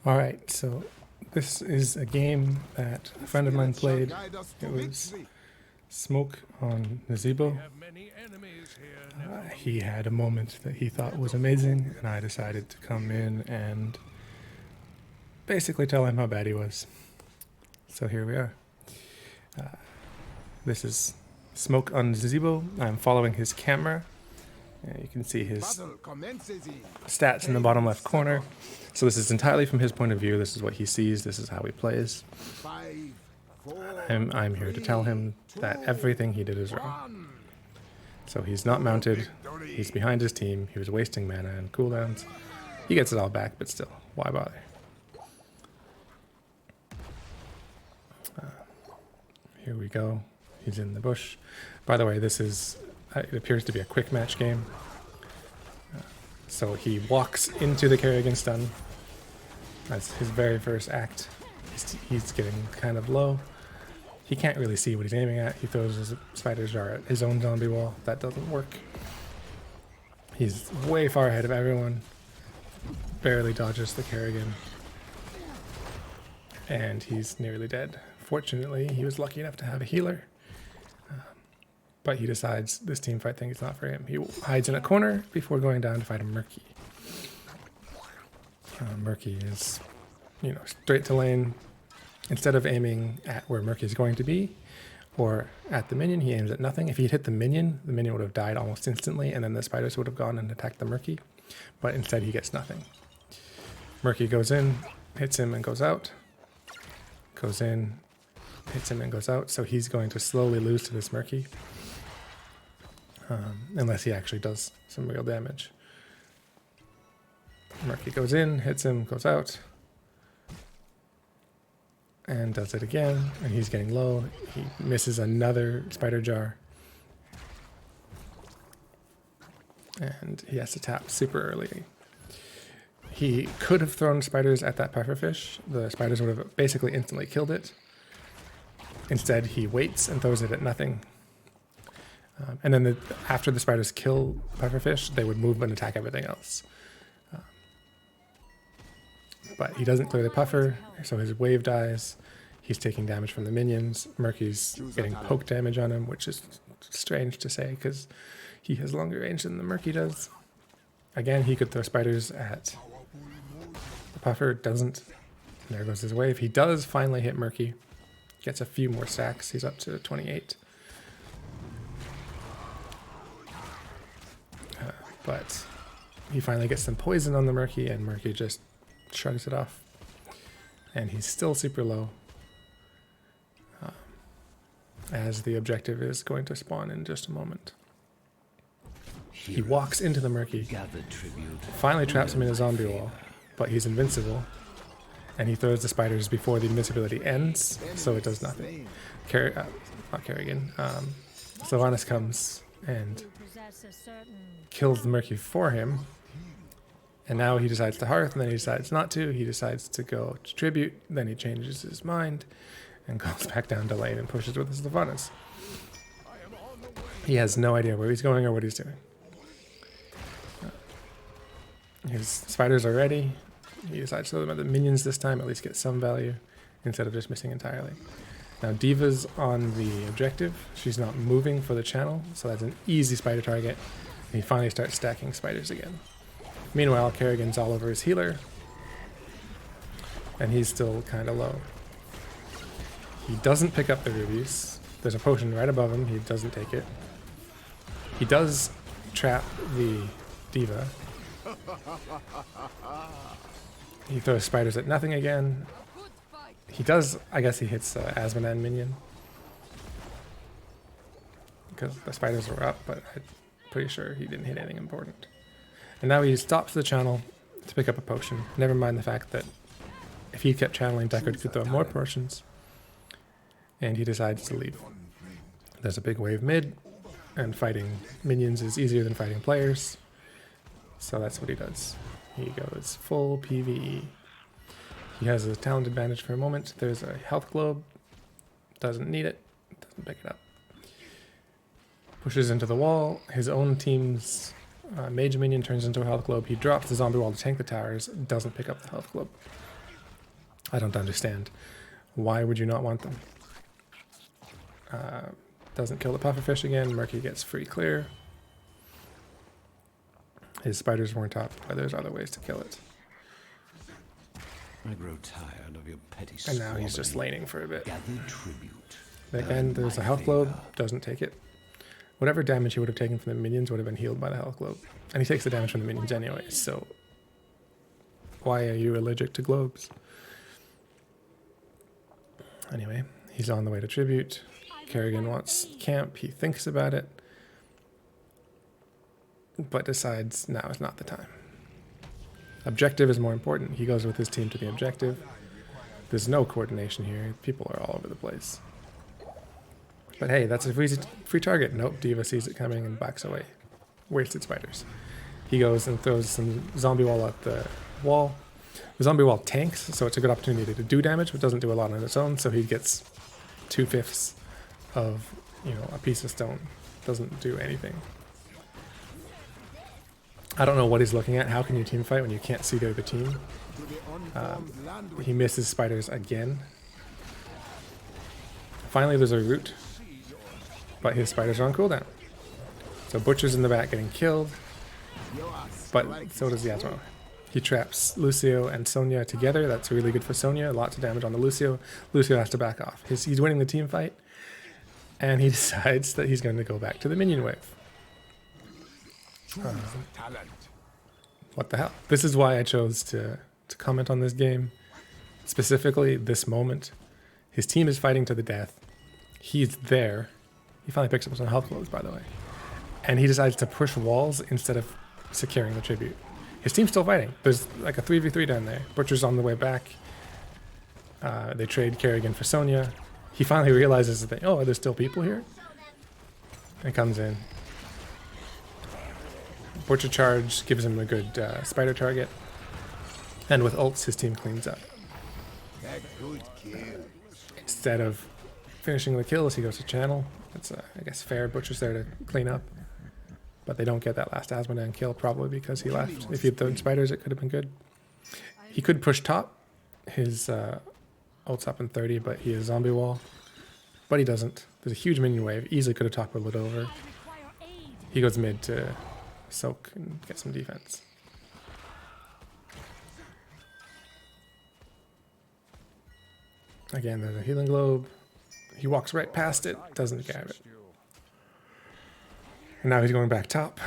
Alright, so this is a game that a friend of mine played. It was Smoke on Nazeebo. He had a moment that he thought was amazing, and I decided to come in and basically tell him how bad he was. So here we are. This is Smoke on Nazeebo. I'm following his camera. You can see his stats in the bottom left corner. So this is entirely from his point of view. This is what he sees. This is how he plays. I'm here to tell him that everything he did is wrong. So he's not mounted. He's behind his team. He was wasting mana and cooldowns. He gets it all back, but still, why bother? Here we go. He's in the bush. By the way, this is, it appears to be a quick match game. So he walks into the Kerrigan stun. That's his very first act. He's getting kind of low. He can't really see what he's aiming at. He throws his spider jar at his own zombie wall. That doesn't work. He's way far ahead of everyone. Barely dodges the Kerrigan. And he's nearly dead. Fortunately, he was lucky enough to have a healer. But he decides this team fight thing is not for him. He hides in a corner before going down to fight a Murky. Murky is, straight to lane. Instead of aiming at where Murky is going to be, or at the minion, he aims at nothing. If he had hit the minion would have died almost instantly, and then the spiders would have gone and attacked the Murky. But instead, he gets nothing. Murky goes in, hits him, and goes out. Goes in, hits him, and goes out. So he's going to slowly lose to this Murky. Unless he actually does some real damage. Murky goes in, hits him, goes out. And does it again, and he's getting low. He misses another spider jar. And he has to tap super early. He could have thrown spiders at that pufferfish. The spiders would have basically instantly killed it. Instead, he waits and throws it at nothing. And then after the spiders kill pufferfish, they would move and attack everything else. But he doesn't clear the puffer, so his wave dies. He's taking damage from the minions. Murky's getting poke damage on him, which is strange to say because he has longer range than the Murky does. Again, he could throw spiders at the puffer, doesn't. And there goes his wave. He does finally hit Murky. Gets a few more stacks. He's up to 28. But he finally gets some poison on the Murky, and Murky just shrugs it off. And he's still super low. As the objective is going to spawn in just a moment. He walks into the Murky, finally traps him in a zombie wall, but he's invincible. And he throws the spiders before the invincibility ends, so it does nothing. Not Kerrigan. Sylvanas comes and kills the Murky for him. And now he decides to hearth, and then he decides not to. He decides to go to tribute, then he changes his mind and goes back down to lane and pushes with his Sylvanas. He has no idea where he's going or what he's doing. His spiders are ready. He decides to throw them at the minions this time, at least get some value, instead of just missing entirely. Now Diva's on the objective. She's not moving for the channel, so that's an easy spider target. And he finally starts stacking spiders again. Meanwhile, Kerrigan's all over his healer, and he's still kind of low. He doesn't pick up the rubies. There's a potion right above him. He doesn't take it. He does trap the Diva. He throws spiders at nothing again. He does, I guess he hits Asmodan minion. Because the spiders were up, but I'm pretty sure he didn't hit anything important. And now he stops the channel to pick up a potion. Never mind the fact that if he kept channeling, Deckard could throw more potions. And he decides to leave. There's a big wave mid, and fighting minions is easier than fighting players. So that's what he does. He goes full PvE. He has a talent advantage for a moment. There's a health globe. Doesn't need it. Doesn't pick it up. Pushes into the wall. His own team's mage minion turns into a health globe. He drops the zombie wall to tank the towers. Doesn't pick up the health globe. I don't understand. Why would you not want them? Doesn't kill the pufferfish again. Murky gets free clear. His spiders weren't up, but there's other ways to kill it. I grow tired of your petty And now he's just laning for a bit. Gather tribute. Again, there's a health globe. Doesn't take it. Whatever damage he would have taken from the minions would have been healed by the health globe. And he takes the damage from the minions anyway, so why are you allergic to globes? Anyway, he's on the way to tribute. Kerrigan wants camp. He thinks about it, but decides now is not the time. Objective is more important. He goes with his team to the objective. There's no coordination here. People are all over the place. But hey, that's a free target. Nope, Diva sees it coming and backs away. Wasted spiders. He goes and throws some zombie wall at the wall. The zombie wall tanks, so it's a good opportunity to do damage, but doesn't do a lot on its own, so he gets 2/5 of, you know, a piece of stone. Doesn't do anything. I don't know what he's looking at. How can you team fight when you can't see the other team? He misses spiders again. Finally, there's a root, but his spiders are on cooldown. So Butcher's in the back getting killed, but so does Yasmo. He traps Lucio and Sonya together. That's really good for Sonya. Lots of damage on the Lucio. Lucio has to back off. He's winning the team fight, and he decides that he's going to go back to the minion wave. What the hell? This is why I chose to comment on this game. Specifically, this moment. His team is fighting to the death. He's there. He finally picks up some health clothes, by the way. And he decides to push walls instead of securing the tribute. His team's still fighting. There's like a 3v3 down there. Butcher's on the way back. They trade Kerrigan for Sonya. He finally realizes that, oh, there's still people here? And comes in. Butcher charge gives him a good spider target. And with ults, his team cleans up. Instead of finishing the kills, he goes to channel. It's, I guess, fair. Butcher's there to clean up. But they don't get that last Asmodan kill, probably because he left. If he had thrown spiders, it could have been good. He could push top. His ult's up in 30, but he has zombie wall. But he doesn't. There's a huge minion wave. Easily could have toppled it over. He goes mid to soak and get some defense. Again, there's a healing globe. He walks right past it, doesn't grab it. And now he's going back top.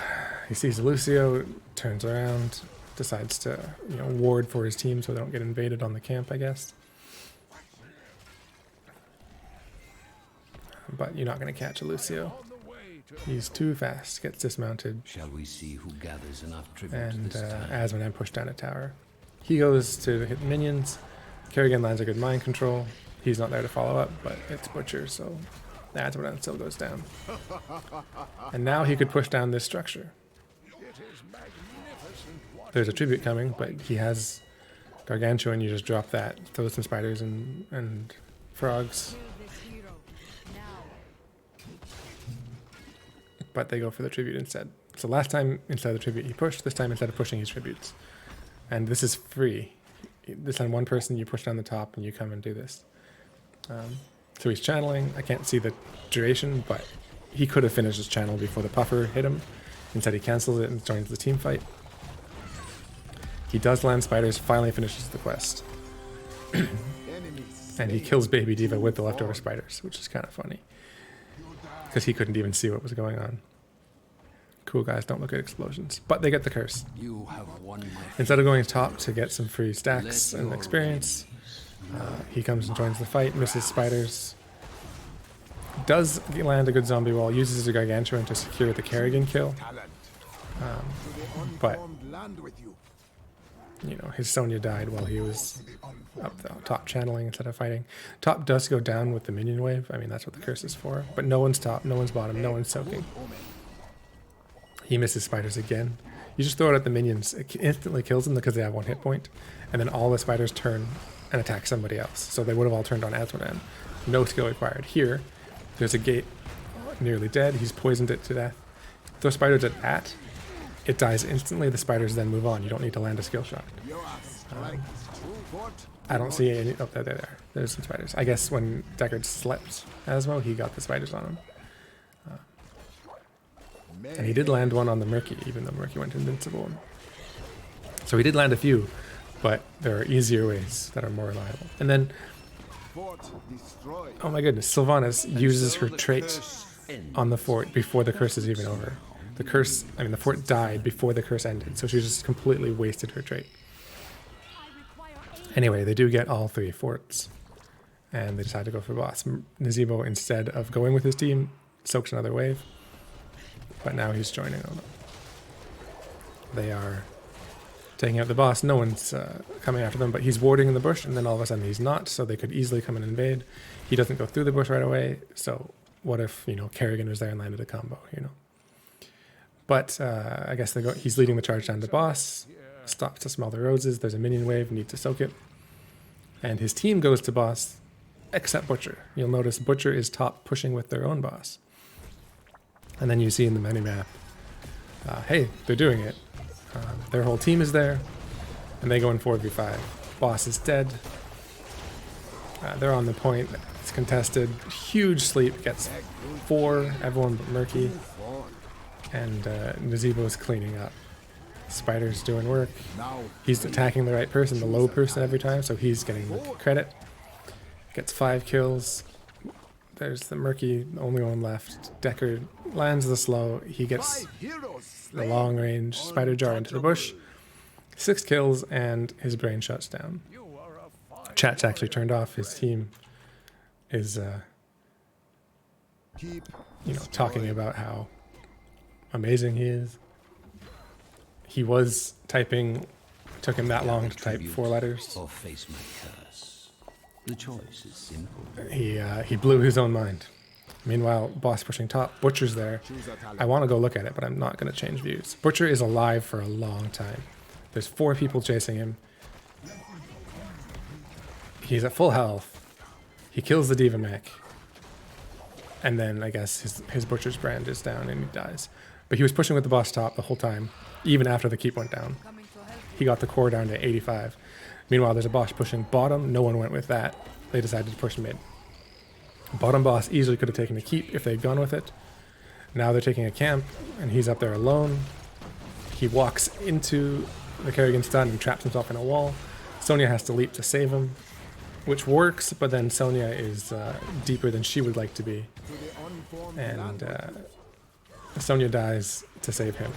He sees Lucio, turns around, decides to, you know, ward for his team so they don't get invaded on the camp, I guess. But you're not going to catch a Lucio. He's too fast, gets dismounted. Shall we see who gathers enough tribute And this time? Asmodan pushed down a tower. He goes to hit minions. Kerrigan lands a good mind control. He's not there to follow up, but it's Butcher, so Asmodan still goes down. And now he could push down this structure. There's a tribute coming, but he has Gargantua, and you just drop that, throw some spiders and frogs. But they go for the tribute instead. So last time, instead of the tribute, he pushed. This time, instead of pushing, he tributes. And this is free. This time, one person, you push down the top, and you come and do this. So he's channeling. I can't see the duration, but he could have finished his channel before the puffer hit him. Instead, he cancels it and joins the team fight. He does land spiders, finally finishes the quest. And he kills Baby Diva with the leftover spiders, which is kind of funny. Because he couldn't even see what was going on. Cool guys don't look at explosions. But they get the curse. You have won my Instead of going top to get some free stacks and experience, he comes and joins the fight, misses spiders. Does land a good zombie wall, uses a Gargantuan to secure the Kerrigan kill. But, you know, his Sonya died while he was up the top channeling instead of fighting. Top does go down with the minion wave. I mean, that's what the curse is for. But no one's top, no one's bottom, no one's soaking. He misses spiders again. You just throw it at the minions. It instantly kills them because they have one hit point. And then all the spiders turn and attack somebody else. So they would have all turned on Asmodan. No skill required. Here, there's a gate nearly dead. He's poisoned it to death. Throw spiders at that. It dies instantly. The spiders then move on. You don't need to land a skill shot. I don't see any. Oh, there. There's some spiders. I guess when Deckard slept as well, he got the spiders on him. And he did land one on the Murky, even though Murky went invincible. So he did land a few, but there are easier ways that are more reliable. And then, oh my goodness, Sylvanas uses her trait on the fort before the curse is even over. The fort died before the curse ended, so she just completely wasted her trait. Anyway, they do get all 3 forts, and they decide to go for boss. Nazeebo, instead of going with his team, soaks another wave, but now he's joining them. They are taking out the boss. No one's coming after them, but he's warding in the bush, and then all of a sudden he's not, so they could easily come and invade. He doesn't go through the bush right away, so what if, Kerrigan was there and landed a combo, But I guess he's leading the charge down to boss, stops to smell the roses, there's a minion wave, need to soak it. And his team goes to boss, except Butcher. You'll notice Butcher is top pushing with their own boss. And then you see in the minimap, hey, they're doing it. Their whole team is there, and they go in 4v5. Boss is dead. They're on the point. It's contested. Huge sleep. Gets 4. Everyone but Murky. And Nazeebo is cleaning up. Spider's doing work. He's attacking the right person, the low person every time, so he's getting the credit. Gets 5 kills. There's the Murky, the only one left. Deckard lands the slow. He gets the long range spider jar into the bush. 6 kills, and his brain shuts down. Chat's actually turned off. His team is, talking about how amazing he is. He was typing, took him that long to type 4 letters. Or face my curse. The choice is simple. He blew his own mind. Meanwhile, boss pushing top. Butcher's there. I want to go look at it, but I'm not going to change views. Butcher is alive for a long time. There's 4 people chasing him. He's at full health. He kills the Diva mech. And then I guess his Butcher's brand is down and he dies. But he was pushing with the boss top the whole time, even after the keep went down. He got the core down to 85. Meanwhile, there's a boss pushing bottom. No one went with that. They decided to push mid. Bottom boss easily could have taken the keep if they'd gone with it. Now they're taking a camp, and he's up there alone. He walks into the Kerrigan stun and traps himself in a wall. Sonya has to leap to save him, which works, but then Sonya is deeper than she would like to be. And Sonya dies to save him.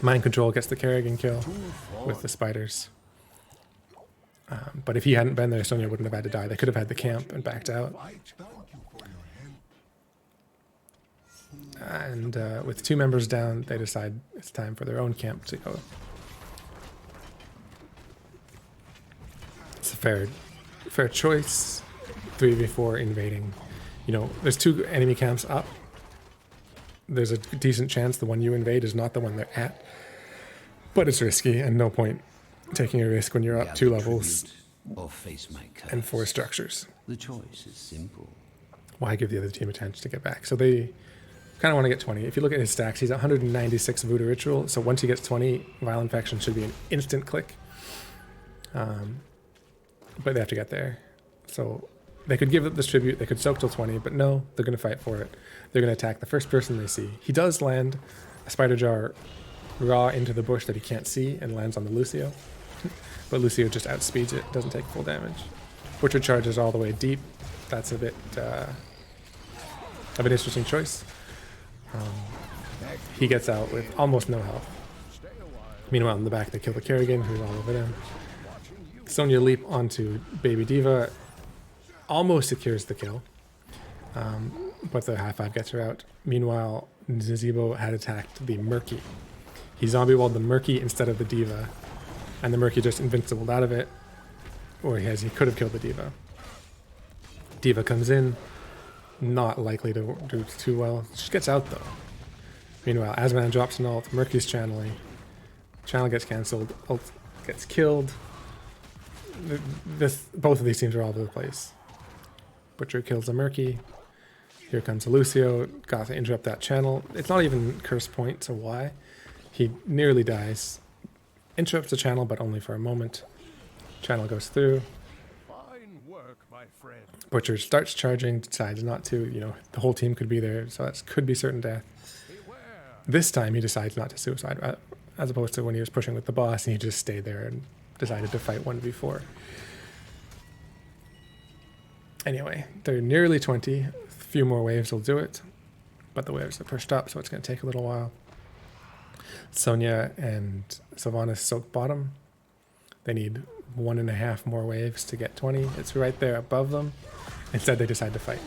Mind Control gets the Kerrigan kill with the spiders. But if he hadn't been there, Sonya wouldn't have had to die. They could have had the camp and backed out. And with 2 members down, they decide it's time for their own camp to go. It's a fair choice. 3v4 invading. There's 2 enemy camps up. There's a decent chance the one you invade is not the one they're at. But it's risky, and no point taking a risk when you're up 2 levels or face my curse. And 4 structures. The choice is simple. Why give the other team a chance to get back? So they kind of want to get 20. If you look at his stacks, he's 196 Voodoo Ritual. So once he gets 20, Vile Infection should be an instant click. But they have to get there. So they could give it this tribute. They could soak till 20, but no, they're going to fight for it. They're going to attack the first person they see. He does land a Spider Jar raw into the bush that he can't see and lands on the Lucio. But Lucio just outspeeds it, doesn't take full damage. Butcher charges all the way deep. That's a bit of an interesting choice. He gets out with almost no health. Meanwhile, in the back, they kill the Kerrigan, who's all over them. Sonya leap onto Baby Diva, almost secures the kill, but the high 5 gets her out. Meanwhile, Nazeebo had attacked the Murky. He zombie walled the Murky instead of the Diva, and the Murky just invincibled out of it, or he could have killed the Diva. Diva comes in, not likely to do too well. She gets out though. Meanwhile, Asman drops an ult, Murky's channeling. Channel gets cancelled, ult gets killed. Both of these teams are all over the place. Butcher kills the Murky. Here comes Lucio. Got to interrupt that channel. It's not even curse point, so why? He nearly dies. interrupts the channel, but only for a moment. Channel goes through. Fine work, my friend. Butcher starts charging, decides not to. You know, the whole team could be there, so that could be certain death. Beware. This time he decides not to suicide, as opposed to when he was pushing with the boss and he just stayed there and decided to fight 1v4. Anyway, they're nearly 20. A few more waves will do it, but the waves are pushed up, so it's going to take a little while. Sonya and Sylvanas soak bottom. They need 1.5 more waves to get 20. It's right there above them. Instead, they decide to fight.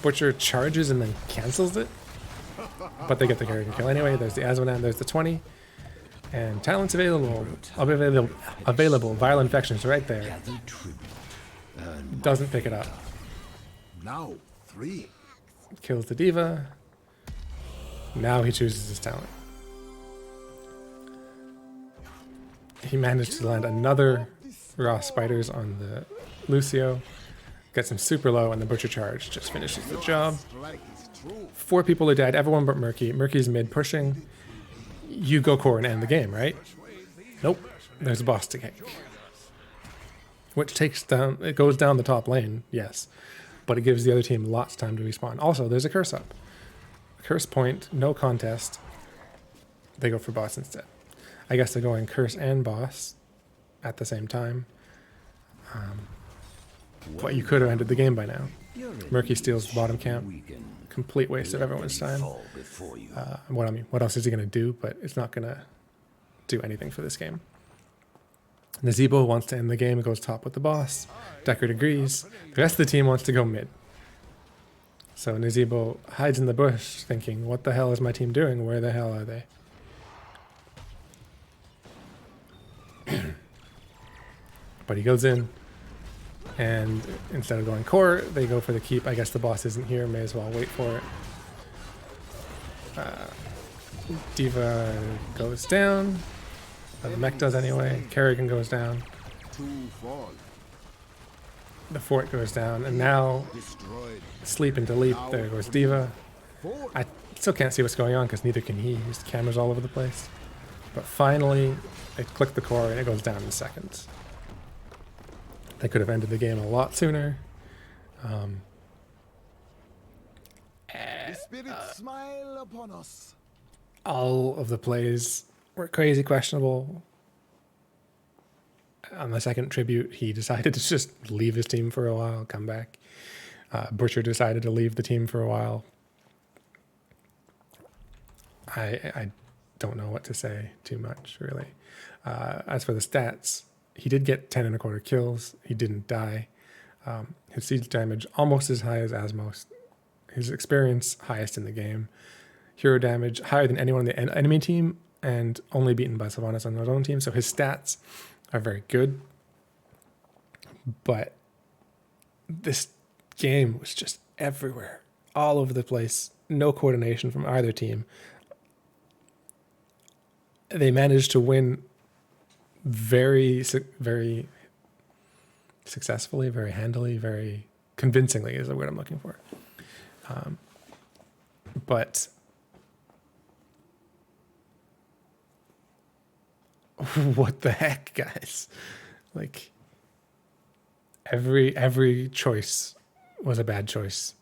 Butcher charges and then cancels it, but they get the character kill anyway. There's the Asmodan, there's the 20. And talents available. Viral infection is right there. Doesn't pick it up. Now 3. Kills the diva. Now he chooses his talent. He managed to land another raw spiders on the Lucio. Gets him super low, and the Butcher charge just finishes the job. 4 people are dead, everyone but Murky. Murky's mid pushing. You go core and end the game, right? Nope. There's a boss to kick. Which it goes down the top lane, yes. But it gives the other team lots of time to respawn. Also, there's a curse up. Curse point, no contest. They go for boss instead. I guess they're going curse and boss at the same time. But you could have ended the game by now. Murky steals the bottom camp. Complete waste of everyone's time. What else is he going to do? But it's not going to do anything for this game. Nazeebo wants to end the game and goes top with the boss. Deckard agrees. The rest of the team wants to go mid. So Nazeebo hides in the bush thinking, what the hell is my team doing? Where the hell are they? But he goes in, and instead of going core, they go for the keep. I guess the boss isn't here, may as well wait for it. Diva goes down. The mech does anyway. Kerrigan goes down. The fort goes down, and now sleep and delete. There goes Diva. I still can't see what's going on because neither can he. His camera's all over the place. But finally, they click the core and it goes down in seconds. They could have ended the game a lot sooner. The spirits smile upon us. All of the plays were crazy questionable. On the second tribute, he decided to just leave his team for a while, come back. Butcher decided to leave the team for a while. I don't know what to say too much, really. As for the stats, he did get 10.25 kills. He didn't die. His siege damage almost as high as Asmos. His experience highest in the game. Hero damage higher than anyone on the enemy team and only beaten by Sylvanas on his own team. So his stats are very good. But this game was just everywhere, all over the place. No coordination from either team. They managed to win very, very successfully, very handily, very convincingly is the word I'm looking for. But what the heck, guys? Like every choice was a bad choice.